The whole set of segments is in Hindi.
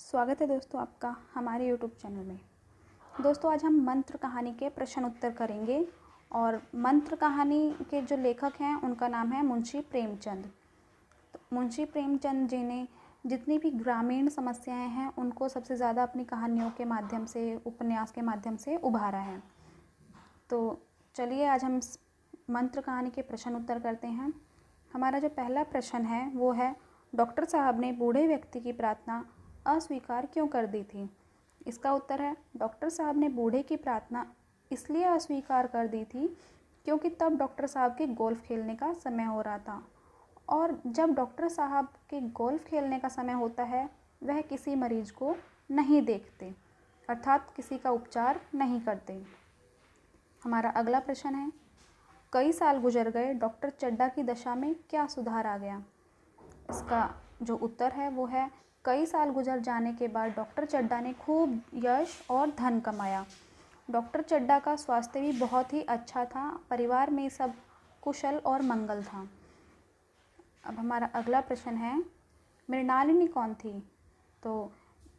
स्वागत है दोस्तों आपका हमारे यूट्यूब चैनल में। दोस्तों आज हम मंत्र कहानी के प्रश्न उत्तर करेंगे और मंत्र कहानी के जो लेखक हैं उनका नाम है मुंशी प्रेमचंद। तो मुंशी प्रेमचंद जी ने जितनी भी ग्रामीण समस्याएं हैं उनको सबसे ज़्यादा अपनी कहानियों के माध्यम से, उपन्यास के माध्यम से उभारा है। तो चलिए आज हम मंत्र कहानी के प्रश्न उत्तर करते हैं। हमारा जो पहला प्रश्न है वो है, डॉक्टर साहब ने बूढ़े व्यक्ति की प्रार्थना अस्वीकार क्यों कर दी थी? इसका उत्तर है, डॉक्टर साहब ने बूढ़े की प्रार्थना इसलिए अस्वीकार कर दी थी क्योंकि तब डॉक्टर साहब के गोल्फ खेलने का समय हो रहा था, और जब डॉक्टर साहब के गोल्फ खेलने का समय होता है वह किसी मरीज को नहीं देखते, अर्थात किसी का उपचार नहीं करते। हमारा अगला प्रश्न है, कई साल गुजर गए, डॉक्टर चड्ढा की दशा में क्या सुधार आ गया? इसका जो उत्तर है वो है, कई साल गुजर जाने के बाद डॉक्टर चड्ढा ने खूब यश और धन कमाया। डॉक्टर चड्ढा का स्वास्थ्य भी बहुत ही अच्छा था, परिवार में सब कुशल और मंगल था। अब हमारा अगला प्रश्न है, मृणालिनी कौन थी? तो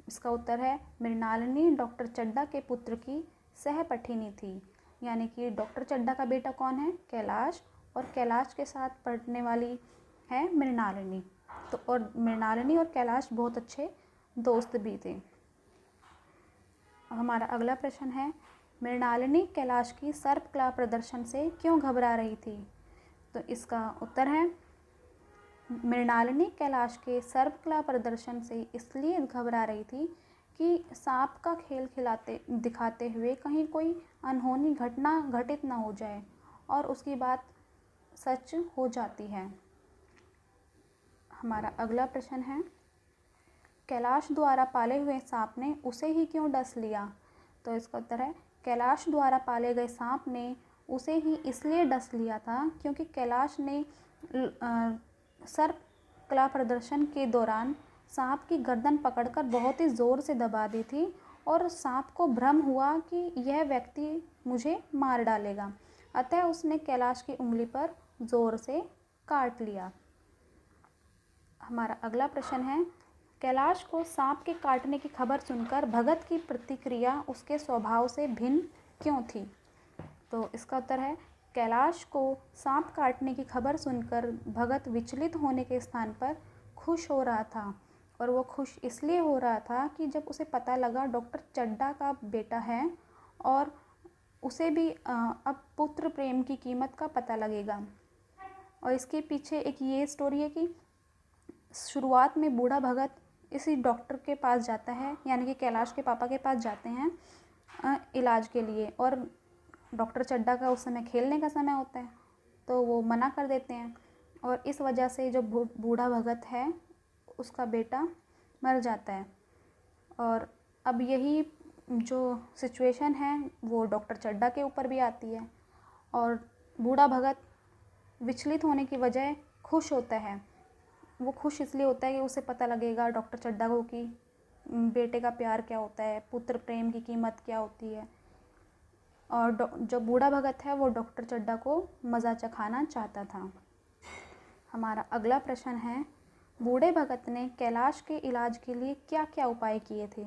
इसका उत्तर है, मृणालिनी डॉक्टर चड्ढा के पुत्र की सहपठिनी थी। यानी कि डॉक्टर चड्ढा का बेटा कौन है? कैलाश, और कैलाश के साथ पढ़ने वाली है मृणालिनी। तो और मृणालिनी और कैलाश बहुत अच्छे दोस्त भी थे। हमारा अगला प्रश्न है, मृणालिनी कैलाश की सर्पकला प्रदर्शन से क्यों घबरा रही थी? तो इसका उत्तर है, मृणालिनी कैलाश के सर्पकला प्रदर्शन से इसलिए घबरा रही थी कि सांप का खेल खिलाते दिखाते हुए कहीं कोई अनहोनी घटना घटित न हो जाए और उसकी बात सच हो जाती है। हमारा अगला प्रश्न है, कैलाश द्वारा पाले हुए सांप ने उसे ही क्यों डस लिया? तो इसका उत्तर है, कैलाश द्वारा पाले गए सांप ने उसे ही इसलिए डस लिया था क्योंकि कैलाश ने सर्प कला प्रदर्शन के दौरान सांप की गर्दन पकड़कर बहुत ही ज़ोर से दबा दी थी और सांप को भ्रम हुआ कि यह व्यक्ति मुझे मार डालेगा, अतः उसने कैलाश की उंगली पर ज़ोर से काट लिया। हमारा अगला प्रश्न है, कैलाश को सांप के काटने की खबर सुनकर भगत की प्रतिक्रिया उसके स्वभाव से भिन्न क्यों थी? तो इसका उत्तर है, कैलाश को सांप काटने की खबर सुनकर भगत विचलित होने के स्थान पर खुश हो रहा था, और वो खुश इसलिए हो रहा था कि जब उसे पता लगा डॉक्टर चड्ढा का बेटा है और उसे भी अब पुत्र प्रेम की कीमत का पता लगेगा। और इसके पीछे एक ये स्टोरी है कि शुरुआत में बूढ़ा भगत इसी डॉक्टर के पास जाता है, यानी कि कैलाश के पापा के पास जाते हैं इलाज के लिए, और डॉक्टर चड्ढा का उस समय खेलने का समय होता है तो वो मना कर देते हैं, और इस वजह से जो बूढ़ा भगत है उसका बेटा मर जाता है। और अब यही जो सिचुएशन है वो डॉक्टर चड्ढा के ऊपर भी आती है, और बूढ़ा भगत विचलित होने की बजाय खुश होता है। वो खुश इसलिए होता है कि उसे पता लगेगा डॉक्टर चड्ढा को कि बेटे का प्यार क्या होता है, पुत्र प्रेम की कीमत क्या होती है। और जो बूढ़ा भगत है वो डॉक्टर चड्ढा को मज़ा चखाना चाहता था। हमारा अगला प्रश्न है, बूढ़े भगत ने कैलाश के इलाज के लिए क्या क्या उपाय किए थे?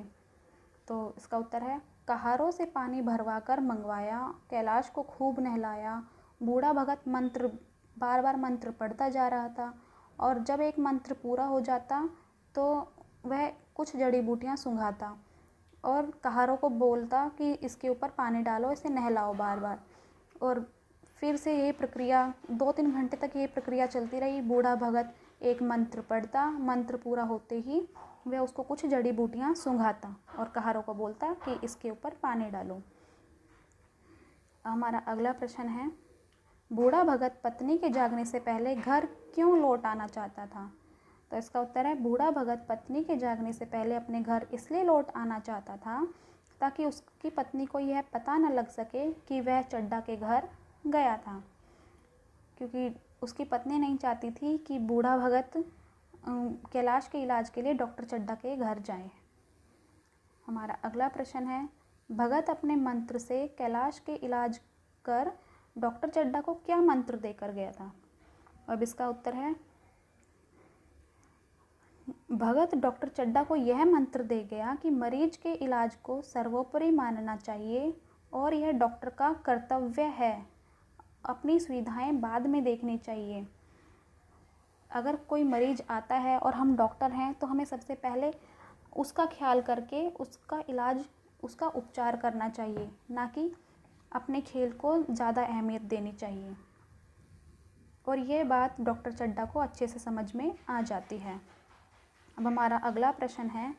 तो इसका उत्तर है, कहारों से पानी भरवा कर मंगवाया, कैलाश को खूब नहलाया, बूढ़ा भगत बार बार मंत्र पढ़ता जा रहा था, और जब एक मंत्र पूरा हो जाता तो वह कुछ जड़ी बूटियां सूंघाता और कहारों को बोलता कि इसके ऊपर पानी डालो, इसे नहलाओ बार बार। और फिर से यही प्रक्रिया 2-3 घंटे तक ये प्रक्रिया चलती रही। बूढ़ा भगत एक मंत्र पढ़ता, मंत्र पूरा होते ही वह उसको कुछ जड़ी बूटियां सूंघाता और कहारों को बोलता कि इसके ऊपर पानी डालो। हमारा अगला प्रश्न है, बूढ़ा भगत पत्नी के जागने से पहले घर क्यों लौट आना चाहता था? तो इसका उत्तर है, बूढ़ा भगत पत्नी के जागने से पहले अपने घर इसलिए लौट आना चाहता था ताकि उसकी पत्नी को यह पता न लग सके कि वह चड्ढा के घर गया था, क्योंकि उसकी पत्नी नहीं चाहती थी कि बूढ़ा भगत कैलाश के इलाज के लिए डॉक्टर चड्ढा के घर जाए। हमारा अगला प्रश्न है, भगत अपने मंत्र से कैलाश के इलाज कर डॉक्टर चड्ढा को क्या मंत्र देकर गया था? अब इसका उत्तर है, भगत डॉक्टर चड्ढा को यह मंत्र दे गया कि मरीज के इलाज को सर्वोपरि मानना चाहिए और यह डॉक्टर का कर्तव्य है। अपनी सुविधाएं बाद में देखनी चाहिए। अगर कोई मरीज आता है और हम डॉक्टर हैं तो हमें सबसे पहले उसका ख्याल करके उसका इलाज, उसका उपचार करना चाहिए, ना कि अपने खेल को ज़्यादा अहमियत देनी चाहिए। और ये बात डॉक्टर चड्ढा को अच्छे से समझ में आ जाती है। अब हमारा अगला प्रश्न है,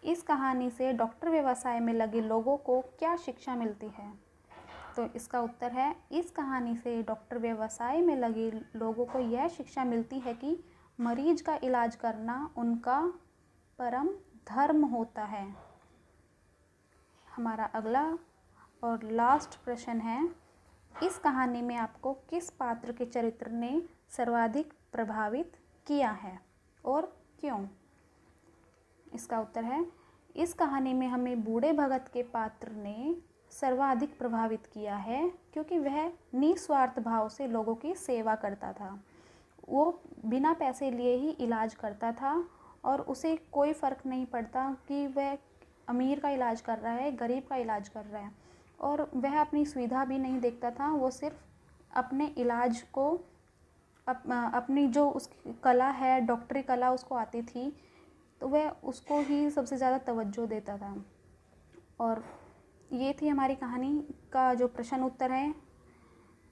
इस कहानी से डॉक्टर व्यवसाय में लगे लोगों को क्या शिक्षा मिलती है? तो इसका उत्तर है, इस कहानी से डॉक्टर व्यवसाय में लगे लोगों को यह शिक्षा मिलती है कि मरीज का इलाज करना उनका परम धर्म होता है। हमारा अगला और लास्ट प्रश्न है, इस कहानी में आपको किस पात्र के चरित्र ने सर्वाधिक प्रभावित किया है और क्यों? इसका उत्तर है, इस कहानी में हमें बूढ़े भगत के पात्र ने सर्वाधिक प्रभावित किया है क्योंकि वह निस्वार्थ भाव से लोगों की सेवा करता था। वो बिना पैसे लिए ही इलाज करता था और उसे कोई फ़र्क नहीं पड़ता कि वह अमीर का इलाज कर रहा है, गरीब का इलाज कर रहा है, और वह अपनी सुविधा भी नहीं देखता था। वो सिर्फ अपने इलाज को अपनी जो उसकी कला है, डॉक्टरी कला उसको आती थी, तो वह उसको ही सबसे ज़्यादा तवज्जो देता था। और ये थी हमारी कहानी का जो प्रश्न उत्तर है,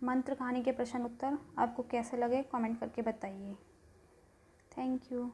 मंत्र कहानी के प्रश्न उत्तर। आपको कैसे लगे कमेंट करके बताइए। Thank you.